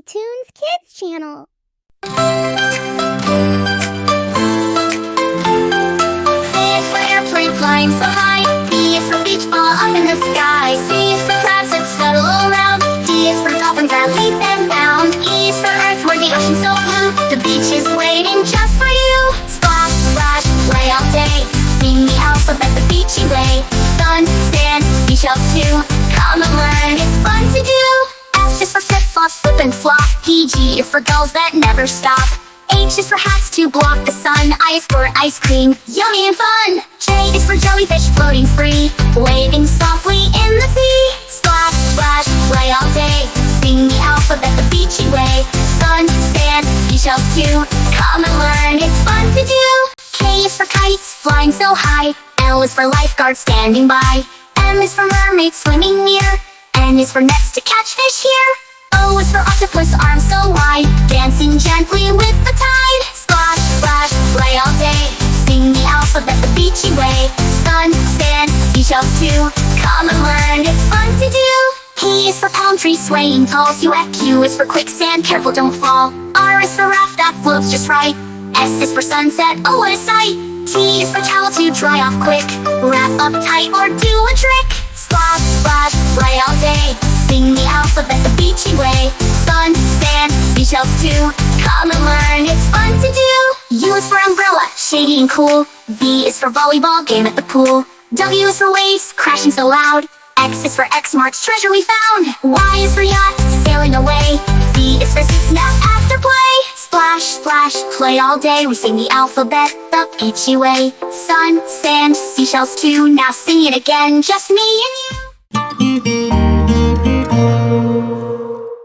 Toons Kids channel. A is for airplane flying so high. B is for beach ball up in the sky. C is for crabs that scuttle around. D is for dolphins that leap and bound. E is for earth where the ocean's so blue. The beach is waiting just for you. Splash, splash, play all day. Sing the alphabet the beachy way. Sun, sand, seashells too. Come and learn, it's fun to do. F is for flip-flop, slip and flop. G is for gulls that never stop. H is for hats to block the sun. I is for ice cream, yummy and fun. J is for jellyfish floating free, waving softly in the sea. Splash, splash, play all day. Sing the alphabet the beachy way. Sun, sand, seashells too. Come and learn, it's fun to do. K is for kites, flying so high. L is for lifeguards standing by. M is for mermaids swimming near. N is for nets to catch fish here. O is for octopus, arms so wide, dancing gently with the tide. Splash, splash, play all day. Sing the alphabet the beachy way. Sun, sand, seashells too. Come and learn, it's fun to do. P is for palm trees swaying tall. Q is for quicksand, careful don't fall. R is for raft that floats just right. S is for sunset, oh what a sight. T is for towel to dry off quick. Wrap up tight or do a trick. Splash, splash, play all day. Sing the alphabet the beachy way. Sun, sand, seashells too. Come and learn, it's fun to do. U is for umbrella, shady and cool. V is for volleyball, game at the pool. W is for waves, crashing so loud. X is for X marks, treasure we found. Y is for yacht, sailing away. Z is for snap after play. Splash, splash, play all day. We sing the alphabet the beachy way. Sun, sand, seashells too. Now sing it again, just me and you.